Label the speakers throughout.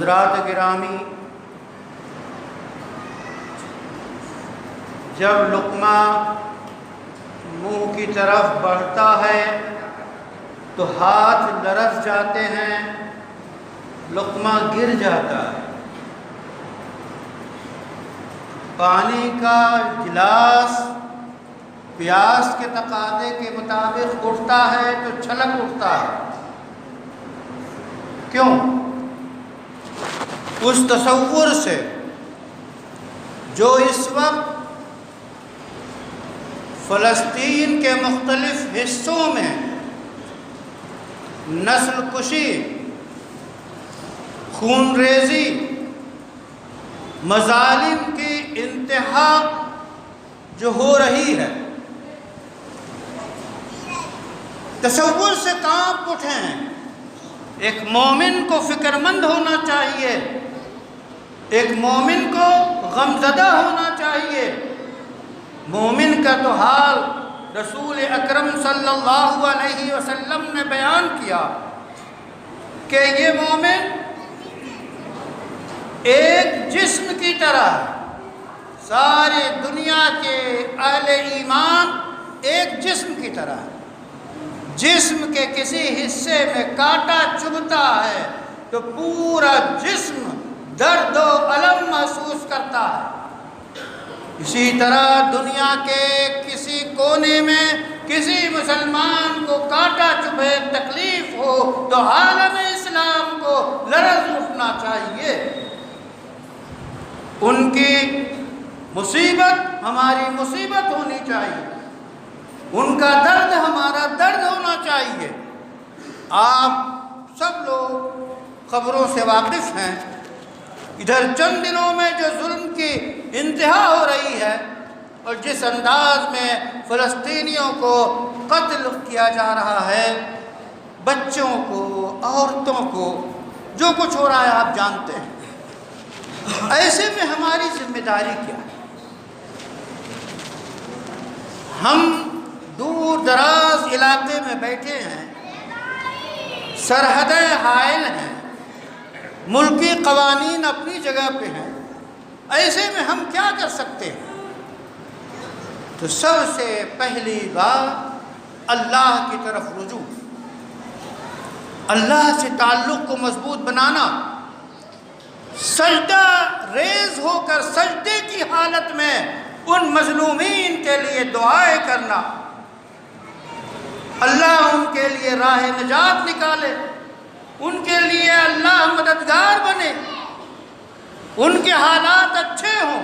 Speaker 1: حضرات گرامی، جب لقمہ منہ کی طرف بڑھتا ہے تو ہاتھ لرز جاتے ہیں، لقمہ گر جاتا ہے۔ پانی کا گلاس پیاس کے تقاضے کے مطابق اٹھتا ہے تو چھلک اٹھتا ہے۔ کیوں؟ اس تصور سے جو اس وقت فلسطین کے مختلف حصوں میں نسل کشی، خون ریزی، مظالم کی انتہا جو ہو رہی ہے، تصور سے کانپ اٹھے ہیں۔ ایک مومن کو فکر مند ہونا چاہیے، ایک مومن کو غمزدہ ہونا چاہیے۔ مومن کا تو حال رسول اکرم صلی اللہ علیہ وسلم نے بیان کیا کہ یہ مومن ایک جسم کی طرح ہے۔ سارے دنیا کے اہل ایمان ایک جسم کی طرح ہے۔ جسم کے کسی حصے میں کانٹا چبھتا ہے تو پورا جسم درد و الم محسوس کرتا ہے۔ اسی طرح دنیا کے کسی کونے میں کسی مسلمان کو کانٹا چبھے، تکلیف ہو تو عالم اسلام کو لرز اٹھنا چاہیے۔ ان کی مصیبت ہماری مصیبت ہونی چاہیے، ان کا درد ہمارا درد ہونا چاہیے۔ آپ سب لوگ خبروں سے واقف ہیں، ادھر چند دنوں میں جو ظلم کی انتہا ہو رہی ہے اور جس انداز میں فلسطینیوں کو قتل کیا جا رہا ہے، بچوں کو، عورتوں کو، جو کچھ ہو رہا ہے آپ جانتے ہیں۔ ایسے میں ہماری ذمہ داری کیا ہے؟ ہم دور دراز علاقے میں بیٹھے ہیں، سرحدیں حائل ہیں، ملکی قوانین اپنی جگہ پہ ہیں، ایسے میں ہم کیا کر سکتے ہیں؟ تو سب سے پہلی بات اللہ کی طرف رجوع، اللہ سے تعلق کو مضبوط بنانا، سجدہ ریز ہو کر سجدے کی حالت میں ان مظلومین کے لیے دعائیں کرنا، اللہ ان کے لیے راہ نجات نکالے، ان کے لیے اللہ مددگار بنے، ان کے حالات اچھے ہوں۔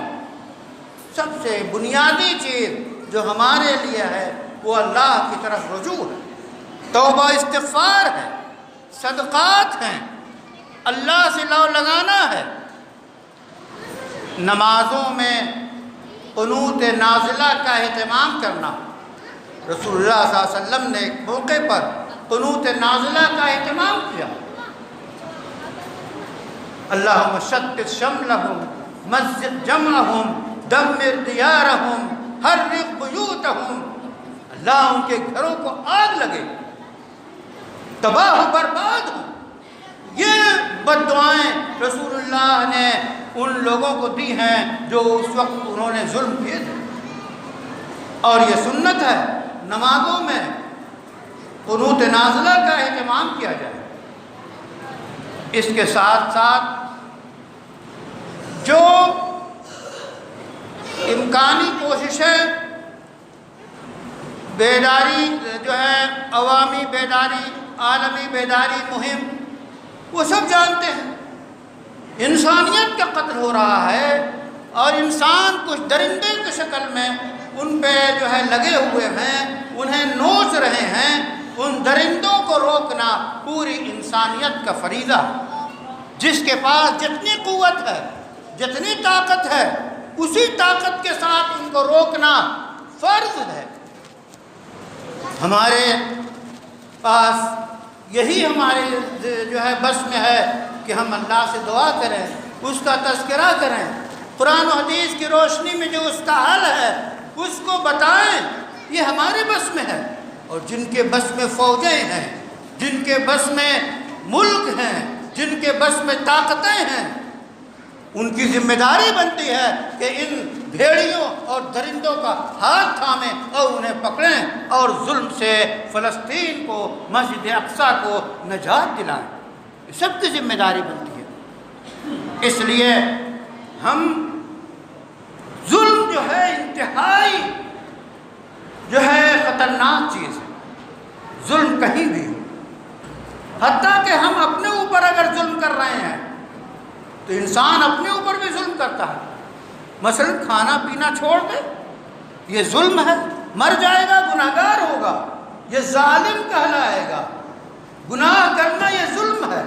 Speaker 1: سب سے بنیادی چیز جو ہمارے لیے ہے وہ اللہ کی طرف رجوع ہے، توبہ استغفار ہے، صدقات ہیں، اللہ سے لو لگانا ہے۔ نمازوں میں قنوت نازلہ کا اہتمام کرنا، رسول اللہ صلی اللہ علیہ وسلم نے ایک موقع پر قنوت نازلہ کا اہتمام کیا۔ اللہم شتت شملہم، مزق جمعہم، دمر دیارہم، حرق بیوتہم، اللہ ان کے گھروں کو آگ لگے، تباہ و برباد ہوں۔ یہ بد دعائیں رسول اللہ نے ان لوگوں کو دی ہیں جو اس وقت انہوں نے ظلم کیے تھے، اور یہ سنت ہے نمازوں میں قنوت نازلہ کا اہتمام کیا جائے۔ اس کے ساتھ ساتھ جو امکانی کوششیں بیداری جو ہے، عوامی بیداری، عالمی بیداری مہم، وہ سب جانتے ہیں انسانیت کا قتل ہو رہا ہے، اور انسان کچھ درندے کی شکل میں ان پہ جو ہے لگے ہوئے ہیں، انہیں نوچ رہے ہیں۔ ان درندوں کو روکنا پوری انسانیت کا فریضہ ہے۔ جس کے پاس جتنی قوت ہے، جتنی طاقت ہے، اسی طاقت کے ساتھ ان کو روکنا فرض ہے۔ ہمارے پاس یہی ہمارے جو ہے بس میں ہے کہ ہم اللہ سے دعا کریں، اس کا تذکرہ کریں، قرآن و حدیث کی روشنی میں جو اس کا حل ہے اس کو بتائیں۔ یہ ہمارے بس میں ہے، اور جن کے بس میں فوجیں ہیں، جن کے بس میں ملک ہیں، جن کے بس میں طاقتیں ہیں، ان کی ذمہ داری بنتی ہے کہ ان بھیڑیوں اور درندوں کا ہاتھ تھامیں اور انہیں پکڑیں اور ظلم سے فلسطین کو، مسجد اقصیٰ کو نجات دلائیں۔ یہ سب کی ذمہ داری بنتی ہے۔ اس لیے ہم ظلم جو ہے انتہائی جو ہے خطرناک چیز ہے، ظلم کہیں بھی ہو، حتیٰ کہ ہم اپنے اوپر اگر ظلم کر رہے ہیں تو انسان اپنے اوپر بھی ظلم کرتا ہے۔ مثلا کھانا پینا چھوڑ دے، یہ ظلم ہے، مر جائے گا گناہگار ہوگا، یہ ظالم کہلائے گا۔ گناہ کرنا یہ ظلم ہے،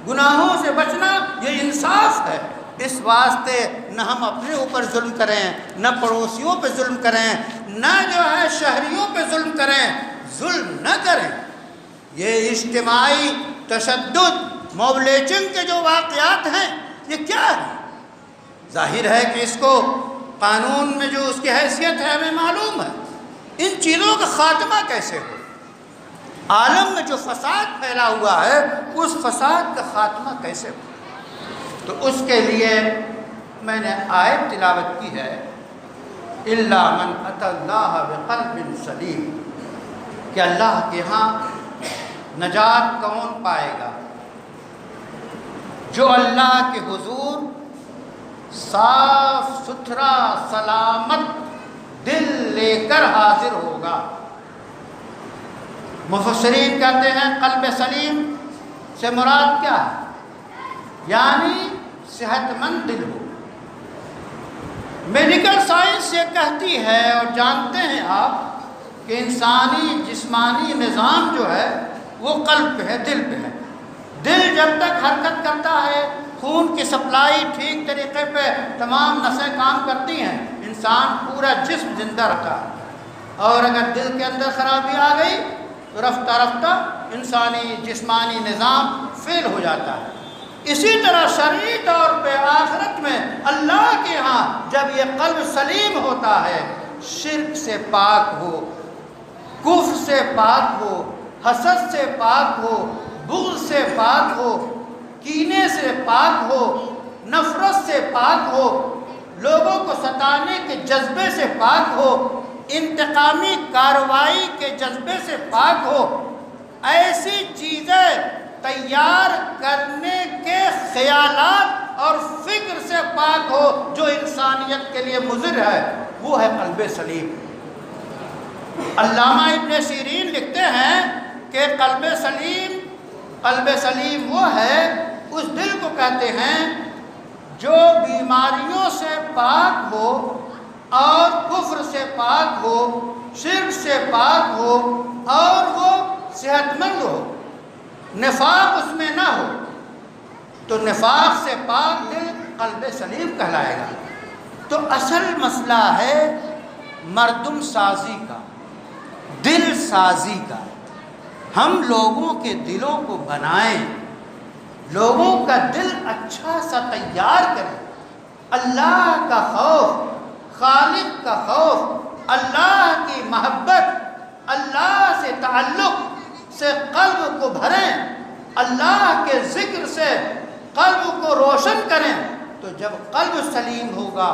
Speaker 1: گناہوں سے بچنا یہ انصاف ہے۔ اس واسطے نہ ہم اپنے اوپر ظلم کریں، نہ پڑوسیوں پہ ظلم کریں، نہ جو ہے شہریوں پہ ظلم کریں، ظلم نہ کریں۔ یہ اجتماعی تشدد، موب لیچنگ کے جو واقعات ہیں، یہ کیا ہے؟ ظاہر ہے کہ اس کو قانون میں جو اس کی حیثیت ہے ہمیں معلوم ہے۔ ان چیزوں کا خاتمہ کیسے ہو؟ عالم میں جو فساد پھیلا ہوا ہے اس فساد کا خاتمہ کیسے ہو؟ تو اس کے لیے میں نے آیت تلاوت کی ہے، الا من اتى اللہ بقلب سلیم، کہ اللہ کے ہاں نجات کون پائے گا؟ جو اللہ کے حضور صاف ستھرا سلامت دل لے کر حاضر ہوگا۔ مفسرین کہتے ہیں قلب سلیم سے مراد کیا ہے؟ یعنی صحت مند دل ہو۔ میڈیکل سائنس یہ کہتی ہے اور جانتے ہیں آپ کہ انسانی جسمانی نظام جو ہے وہ قلب پہ ہے، دل پہ ہے۔ دل جب تک حرکت کرتا ہے، خون کی سپلائی ٹھیک طریقے پہ تمام نسیں کام کرتی ہیں، انسان پورا جسم زندہ رہتا ہے۔ اور اگر دل کے اندر خرابی آ گئی تو رفتہ رفتہ انسانی جسمانی نظام فیل ہو جاتا ہے۔ اسی طرح شرعی طور پہ آخرت میں اللہ کے ہاں جب یہ قلب سلیم ہوتا ہے، شرک سے پاک ہو، کفر سے پاک ہو، حسد سے پاک ہو، بغض سے پاک ہو، کینے سے پاک ہو، نفرت سے پاک ہو، لوگوں کو ستانے کے جذبے سے پاک ہو، انتقامی کارروائی کے جذبے سے پاک ہو، ایسی چیزیں تیار کرنے کے خیالات اور فکر سے پاک ہو جو انسانیت کے لیے مضر ہے، وہ ہے قلب سلیم۔ علامہ ابن سیرین لکھتے ہیں کہ قلب سلیم وہ ہے، اس دل کو کہتے ہیں جو بیماریوں سے پاک ہو اور کفر سے پاک ہو، شرک سے پاک ہو اور وہ صحت مند ہو، نفاق اس میں نہ ہو، تو نفاق سے پاک دل قلب سلیم کہلائے گا۔ تو اصل مسئلہ ہے مردم سازی کا، دل سازی کا۔ ہم لوگوں کے دلوں کو بنائیں، لوگوں کا دل اچھا سا تیار کریں، اللہ کا خوف، خالق کا خوف، اللہ کی محبت، اللہ سے تعلق سے قلب کو بھریں، اللہ کے ذکر سے قلب کو روشن کریں۔ تو جب قلب سلیم ہوگا،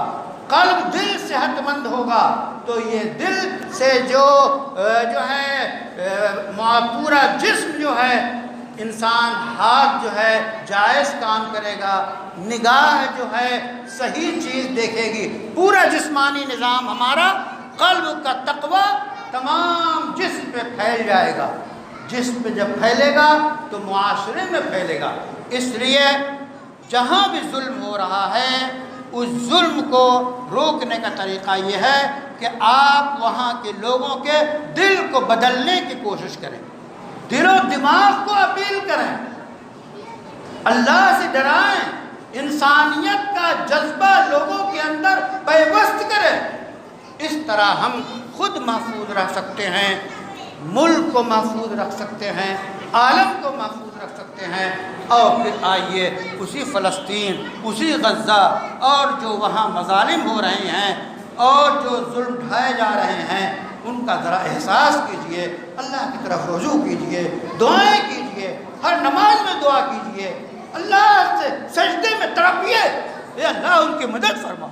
Speaker 1: قلب دل صحت مند ہوگا، تو یہ دل سے جو ہے پورا جسم جو ہے، انسان ہاتھ جو ہے جائز کام کرے گا، نگاہ جو ہے صحیح چیز دیکھے گی، پورا جسمانی نظام ہمارا قلب کا تقوی تمام جسم پہ پھیل جائے گا۔ جسم پہ جب پھیلے گا تو معاشرے میں پھیلے گا۔ اس لیے جہاں بھی ظلم ہو رہا ہے اس ظلم کو روکنے کا طریقہ یہ ہے کہ آپ وہاں کے لوگوں کے دل کو بدلنے کی کوشش کریں، دل و دماغ کو اپیل کریں، اللہ سے ڈرائیں، انسانیت کا جذبہ لوگوں کے اندر پیوست کریں۔ اس طرح ہم خود محفوظ رہ سکتے ہیں، ملک کو محفوظ رکھ سکتے ہیں، عالم کو محفوظ رکھ سکتے ہیں۔ اور پھر آئیے اسی فلسطین، اسی غزہ اور جو وہاں مظالم ہو رہے ہیں اور جو ظلم ڈھائے جا رہے ہیں ان کا ذرا احساس کیجئے، اللہ کی طرف رجوع کیجئے، دعائیں کیجئے، ہر نماز میں دعا کیجئے، اللہ سے سجدے میں تڑپیے، اے اللہ ان کی مدد فرما۔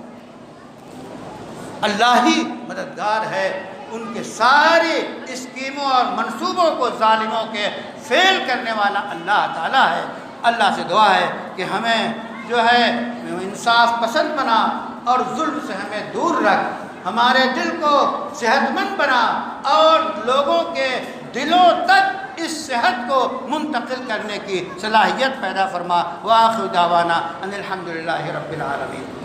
Speaker 1: اللہ ہی مددگار ہے، ان کے سارے اسکیموں اور منصوبوں کو ظالموں کے فیل کرنے والا اللہ تعالیٰ ہے۔ اللہ سے دعا ہے کہ ہمیں جو ہے انصاف پسند بنا اور ظلم سے ہمیں دور رکھ، ہمارے دل کو صحت مند بنا اور لوگوں کے دلوں تک اس صحت کو منتقل کرنے کی صلاحیت پیدا فرما۔ وآخر دعوانا ان الحمد للہ رب العالمین۔